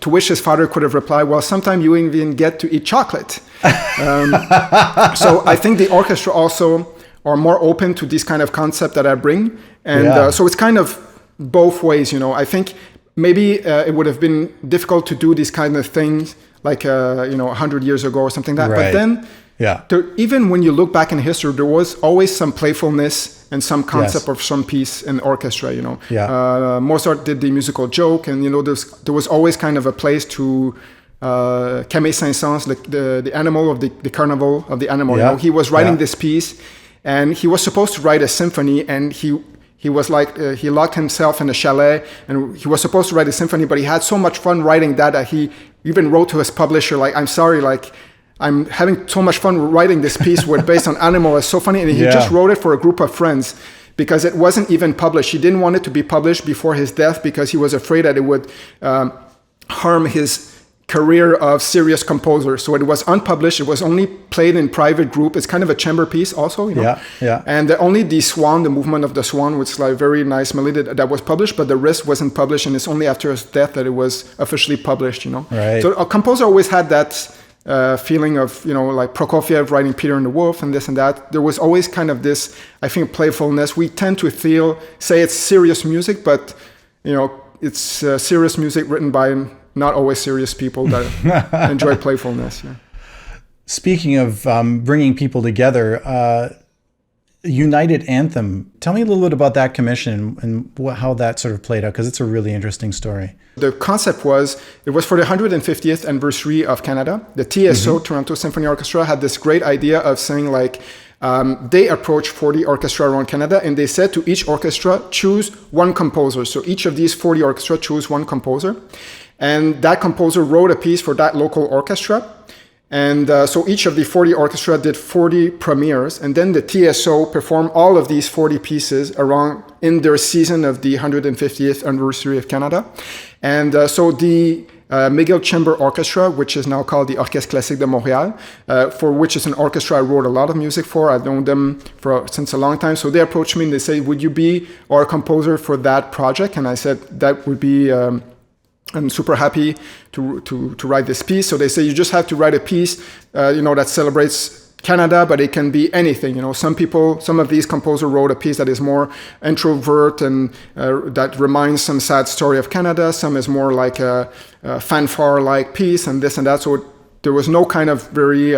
to which his father could have replied, well, sometimes you even get to eat chocolate. So I think the orchestra also are more open to this kind of concept that I bring. And so it's kind of both ways, I think maybe it would have been difficult to do these kind of things like, 100 years ago or something like that. Right. But then even when you look back in history, there was always some playfulness and some concept of some piece in orchestra, Mozart did the musical joke, and, there was always kind of a place to Camille Saint-Saëns, the animal of the carnival of the animal. He was writing this piece, and he was supposed to write a symphony, and he was like, he locked himself in a chalet, and he was supposed to write a symphony, but he had so much fun writing that he even wrote to his publisher, like, I'm sorry, like, I'm having so much fun writing this piece based on animal. It's so funny. And he just wrote it for a group of friends because it wasn't even published. He didn't want it to be published before his death because he was afraid that it would harm his career of serious composer. So it was unpublished. It was only played in private group. It's kind of a chamber piece also, And only the Swan, the movement of the Swan, which is like very nice melody that was published, but the rest wasn't published. And it's only after his death that it was officially published, Right. So a composer always had that feeling of, like Prokofiev writing Peter and the Wolf and this and that. There was always kind of this, I think, playfulness. We tend to say it's serious music, but, it's serious music written by not always serious people that enjoy playfulness. Yeah. Speaking of bringing people together, United Anthem. Tell me a little bit about that commission and how that sort of played out, because it's a really interesting story. The concept was, it was for the 150th anniversary of Canada. The TSO, Toronto Symphony Orchestra, had this great idea of saying, like, they approached 40 orchestra around Canada, and they said to each orchestra, choose one composer. So each of these 40 orchestra choose one composer. And that composer wrote a piece for that local orchestra. And so each of the 40 orchestra did 40 premieres, and then the TSO performed all of these 40 pieces around in their season of the 150th anniversary of Canada. And so the McGill Chamber Orchestra, which is now called the Orchestre Classique de Montréal, for which is an orchestra I wrote a lot of music for. I've known them since a long time. So they approached me and they say, would you be our composer for that project? And I said, that would be... I'm super happy to write this piece. So they say you just have to write a piece, that celebrates Canada, but it can be anything. Some of these composers wrote a piece that is more introvert and that reminds some sad story of Canada. Some is more like a fanfare-like piece and this and that. So there was no kind of very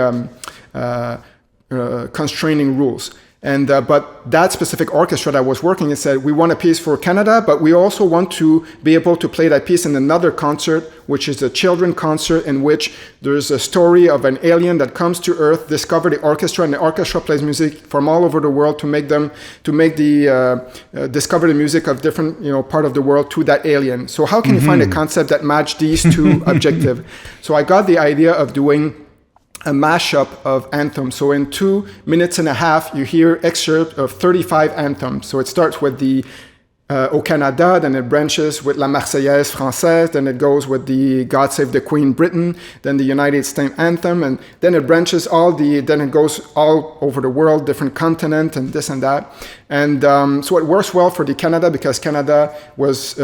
constraining rules. And but that specific orchestra that was working, it said, we want a piece for Canada, but we also want to be able to play that piece in another concert, which is a children concert in which there's a story of an alien that comes to Earth, discover the orchestra, and the orchestra plays music from all over the world discover the music of different part of the world to that alien. So how can you find a concept that match these two objectives? So I got the idea of doing a mashup of anthems. So in 2 minutes and a half, you hear excerpt of 35 anthems. So it starts with the Au Canada, then it branches with La Marseillaise Française, then it goes with the God Save the Queen Britain, then the United States Anthem, and then it branches then it goes all over the world, different continent and this and that. And so it works well for the Canada because Canada was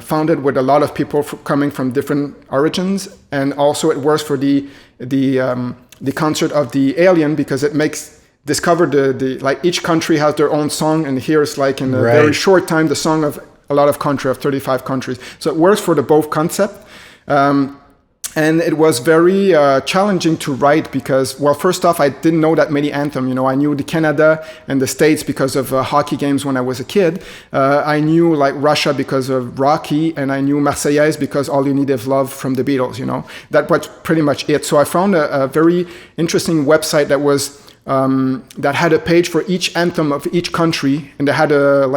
founded with a lot of people coming from different origins, and also it works for the concert of the alien because it makes discover like each country has their own song, and here's like in a very short time the song of a lot of countries, of 35 countries. So it works for the both concept. And it was very challenging to write because, well, first off, I didn't know that many anthems. I knew the Canada and the States because of hockey games when I was a kid. I knew like Russia because of Rocky, and I knew Marseillaise because All You Need Is Love from the Beatles. That was pretty much it. So I found a very interesting website that had a page for each anthem of each country, and they had a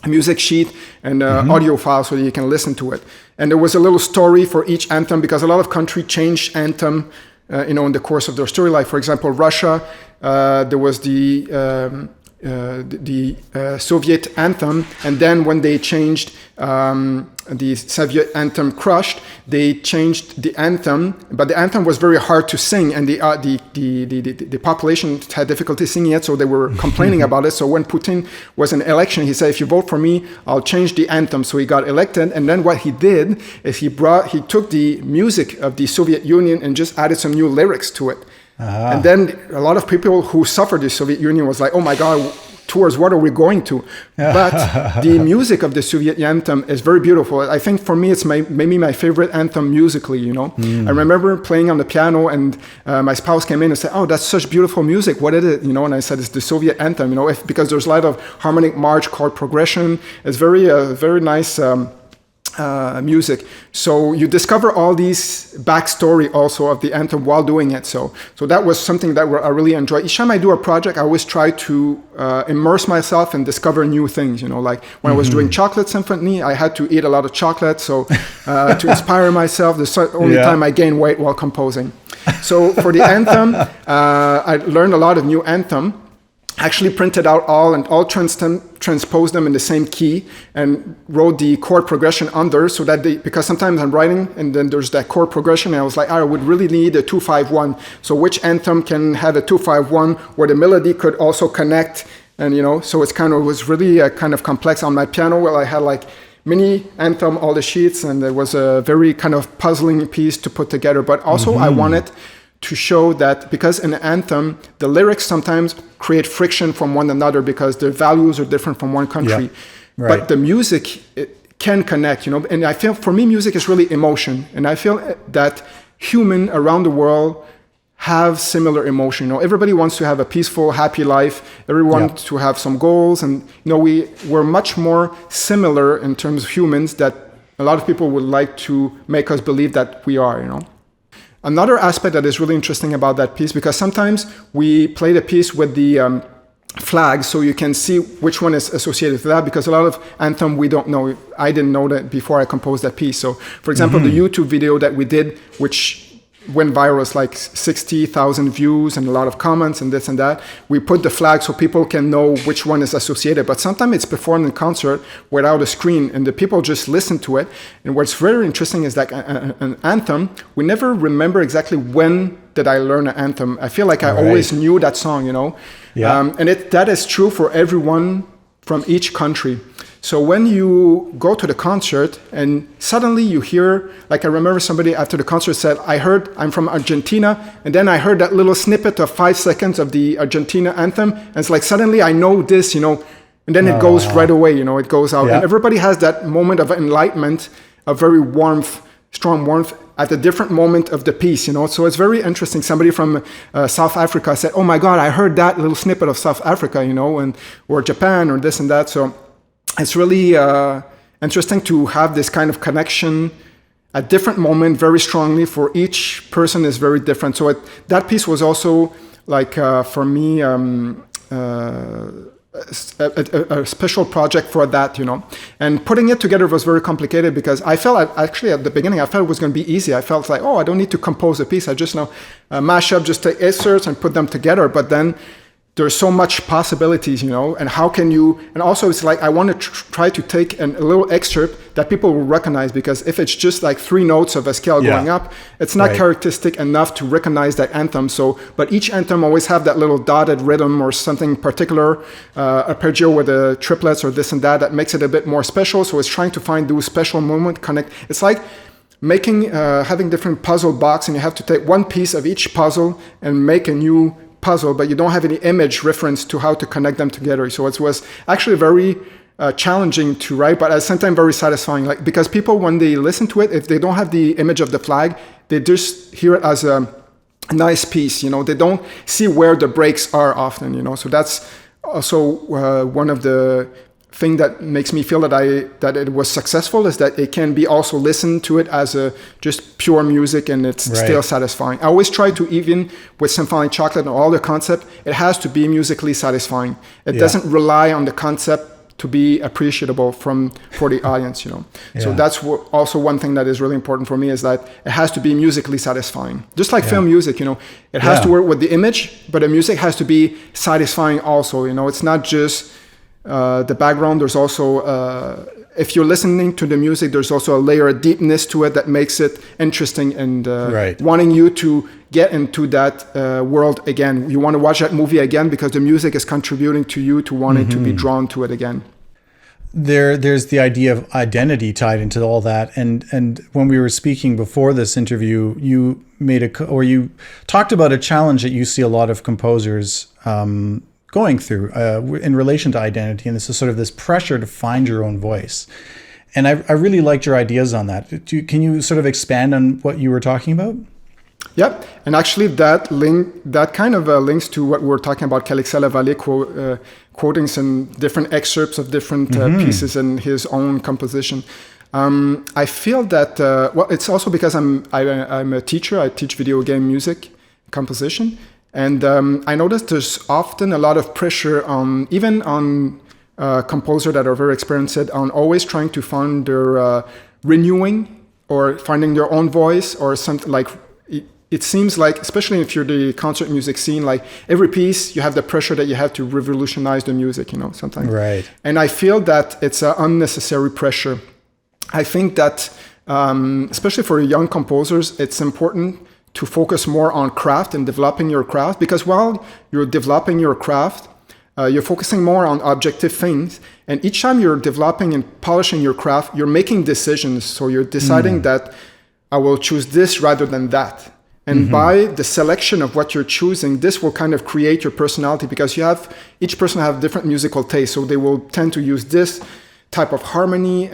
music sheet and audio file so that you can listen to it. And there was a little story for each anthem because a lot of countries changed anthem, in the course of their story. Like for example, Russia, there was the Soviet anthem, and then when they changed the Soviet anthem crushed, they changed the anthem, but the anthem was very hard to sing, and the population had difficulty singing it, so they were complaining about it. So when Putin was in election, he said, if you vote for me, I'll change the anthem. So he got elected, and then what he did is he took the music of the Soviet Union and just added some new lyrics to it. And then a lot of people who suffered the Soviet Union was like, oh my God, towards what are we going to? But the music of the Soviet anthem is very beautiful. I think for me, it's maybe my favorite anthem musically, you know. I remember playing on the piano, and my spouse came in and said, oh, that's such beautiful music. What is it? You know, and I said, it's the Soviet anthem, you know, because there's a lot of harmonic march, chord progression. It's very nice music. So you discover all these backstory also of the anthem while doing it. So that was something that I really enjoy. Each time I do a project, I always try to immerse myself and discover new things. You know, like when I was doing Chocolate Symphony, I had to eat a lot of chocolate. So to inspire myself, the only time I gain weight while composing. So for the anthem, I learned a lot of new anthem. Actually printed out all transposed them in the same key and wrote the chord progression under, so that because sometimes I'm writing and then there's that chord progression, and I was like, I would really need a 2-5-1. So which anthem can have a 2-5-1 where the melody could also connect, and you know, so it was really kind of complex on my piano. Well, I had like mini anthem, all the sheets, and it was a very kind of puzzling piece to put together. But also I wanted to show that because in an anthem, the lyrics sometimes create friction from one another because their values are different from one country. Yeah, right. But the music, it can connect, you know. And I feel for me, music is really emotion. And I feel that human around the world have similar emotion. You know, everybody wants to have a peaceful, happy life. Everyone wants to have some goals. And, you know, we're much more similar in terms of humans that a lot of people would like to make us believe that we are, you know. Another aspect that is really interesting about that piece, because sometimes we play the piece with the flag, so you can see which one is associated with that, because a lot of anthem we don't know. I didn't know that before I composed that piece. So, for example, the YouTube video that we did, which went viral, it's like 60,000 views and a lot of comments and this and that. We put the flag so people can know which one is associated. But sometimes it's performed in concert without a screen, and the people just listen to it. And what's very interesting is that an anthem, we never remember exactly when did I learn an anthem. I feel like I always knew that song, you know. Yeah. And that is true for everyone from each country. So when you go to the concert and suddenly you hear, like I remember somebody after the concert said, I'm from Argentina, and then I heard that little snippet of 5 seconds of the Argentina anthem, and it's like suddenly I know this, you know, and then it goes right away, you know, it goes out. Yeah. And everybody has that moment of enlightenment, a very strong warmth at a different moment of the piece, you know. So it's very interesting. Somebody from South Africa said, oh my God, I heard that little snippet of South Africa, you know, or Japan or this and that. So it's really interesting to have this kind of connection at different moment very strongly. For each person is very different. So that piece was also like for me a special project for that, you know. And putting it together was very complicated because I felt actually at the beginning I felt it was going to be easy. I felt like, I don't need to compose a piece. I just mash up, just take excerpts and put them together. But then there's so much possibilities, you know, and how can you, and also it's like I want to try to take a little excerpt that people will recognize, because if it's just like 3 notes of a scale going up, it's not characteristic enough to recognize that anthem. So, but each anthem always have that little dotted rhythm or something particular, arpeggio with the triplets or this and that makes it a bit more special. So it's trying to find those special moment connect. It's like making, having different puzzle box, and you have to take one piece of each puzzle and make a new puzzle, but you don't have any image reference to how to connect them together. So it was actually very challenging to write, but at the same time very satisfying. Like, because people, when they listen to it, if they don't have the image of the flag, they just hear it as a nice piece. You know, they don't see where the breaks are often. You know, so that's also one of the thing that makes me feel that it was successful, is that it can be also listened to it as a just pure music, and it's still satisfying. I always try to, even with Symphonic Chocolate and all the concept, it has to be musically satisfying. It doesn't rely on the concept to be appreciable for the audience, So that's also one thing that is really important for me, is that it has to be musically satisfying. Just like film music, it has to work with the image, but the music has to be satisfying also. It's not just the background. There's also if you're listening to the music, there's also a layer of deepness to it that makes it interesting and wanting you to get into that world again. You want to watch that movie again because the music is contributing to you to wanting to be drawn to it again. There's the idea of identity tied into all that, and when we were speaking before this interview, you you talked about a challenge that you see a lot of composers going through in relation to identity, and this is sort of this pressure to find your own voice. And I really liked your ideas on that. Can you sort of expand on what you were talking about? Yep, and actually that kind of links to what we were talking about, Calixte Lavallée quoting some different excerpts of different pieces in his own composition. I feel that it's also because I'm a teacher. I teach video game music composition, and I noticed there's often a lot of pressure even on composers that are very experienced on always trying to find their renewing or finding their own voice or something like. It seems like, especially if you're the concert music scene, like every piece you have the pressure that you have to revolutionize the music, sometimes. Right. And I feel that it's an unnecessary pressure. I think that, especially for young composers, it's important to focus more on craft and developing your craft, because while you're developing your craft, you're focusing more on objective things. And each time you're developing and polishing your craft, you're making decisions. So you're deciding that I will choose this rather than that. And by the selection of what you're choosing, this will kind of create your personality, because each person have different musical tastes. So they will tend to use this type of harmony,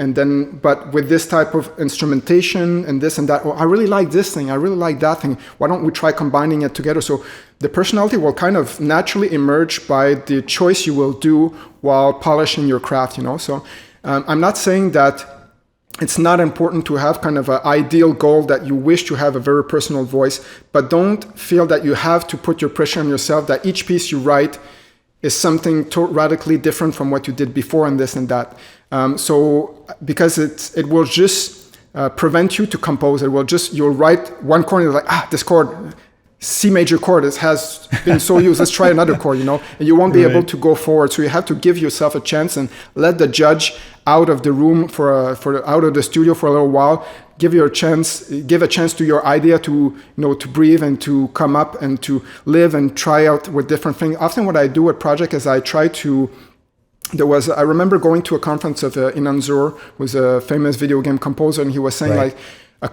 but with this type of instrumentation and this and that. Oh, I really like this thing. I really like that thing. Why don't we try combining it together? So the personality will kind of naturally emerge by the choice you will do while polishing your craft, So I'm not saying that it's not important to have kind of an ideal goal that you wish to have a very personal voice, but don't feel that you have to put your pressure on yourself that each piece you write is something radically different from what you did before and this and that. Because it will just prevent you to compose. You'll write one chord and you're like, this chord, C major chord, has been so used, let's try another chord, and you won't be able to go forward. So you have to give yourself a chance and let the judge out of the room out of the studio for a little while. Give a chance to your idea to breathe and to come up and to live and try out with different things. Often what I do with project is I try to. I remember going to a conference of Inan Zur, who's a famous video game composer, and he was saying like a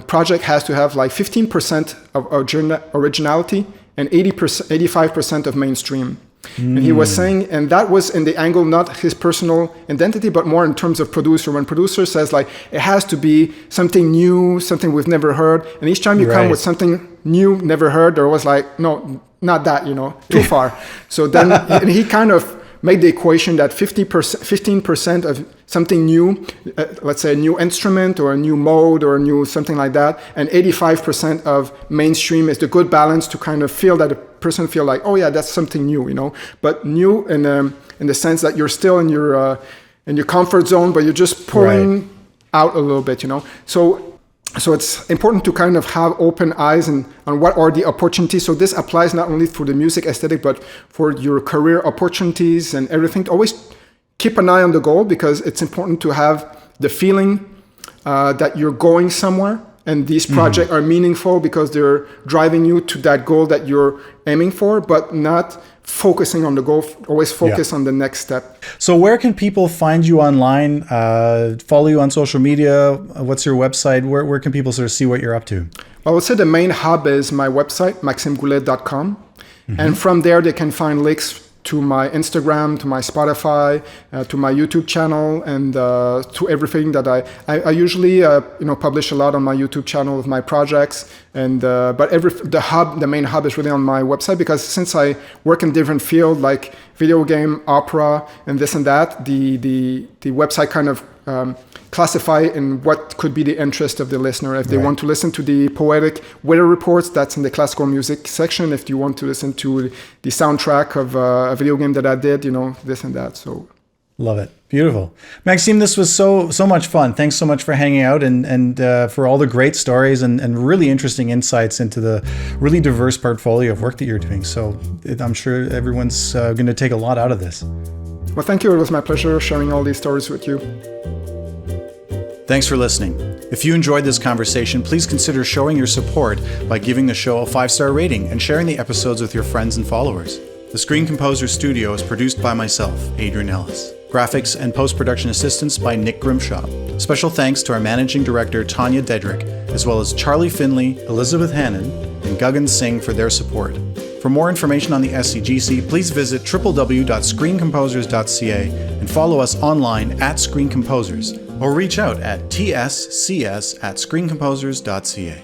project has to have like 15% of originality and 85% of mainstream. And he was saying, and that was in the angle, not his personal identity, but more in terms of producer. When producer says like, it has to be something new, something we've never heard. And each time you come with something new, never heard, there was like, no, not that, too far. So then and he kind of made the equation that 15% of something new, let's say a new instrument or a new mode or a new something like that, and 85% of mainstream is the good balance to kind of feel that a person feel like, oh yeah, that's something new, but new in the sense that you're still in your comfort zone, but you're just pulling out a little bit, So it's important to kind of have open eyes on what are the opportunities. So this applies not only for the music aesthetic, but for your career opportunities and everything. Always keep an eye on the goal, because it's important to have the feeling that you're going somewhere. And these projects are meaningful because they're driving you to that goal that you're aiming for, but not focusing on the goal. Always focus on the next step. So where can people find you online, follow you on social media? What's your website? Where can people sort of see what you're up to? I would say the main hub is my website, maximegoulet.com. And from there, they can find links to my Instagram, to my Spotify, to my YouTube channel, and to everything that I usually publish a lot on my YouTube channel of my projects. And but the main hub is really on my website, because since I work in different fields like video game, opera, and this and that, the website kind of classify in what could be the interest of the listener. If they want to listen to the poetic weather reports, that's in the classical music section. If you want to listen to the soundtrack of a video game that I did, this and that. So Love it. Beautiful. Maxime, this was so much fun. Thanks so much for hanging out and for all the great stories and really interesting insights into the really diverse portfolio of work that you're doing. So I'm sure everyone's going to take a lot out of this. Well, thank you. It was my pleasure sharing all these stories with you. Thanks for listening. If you enjoyed this conversation, please consider showing your support by giving the show a 5-star rating and sharing the episodes with your friends and followers. The Screen Composer Studio is produced by myself, Adrian Ellis. Graphics and post-production assistance by Nick Grimshaw. Special thanks to our managing director, Tanya Dedrick, as well as Charlie Finley, Elizabeth Hannon, and Guggan Singh for their support. For more information on the SCGC, please visit www.screencomposers.ca and follow us online at Screen Composers, or reach out at tscs@screencomposers.ca.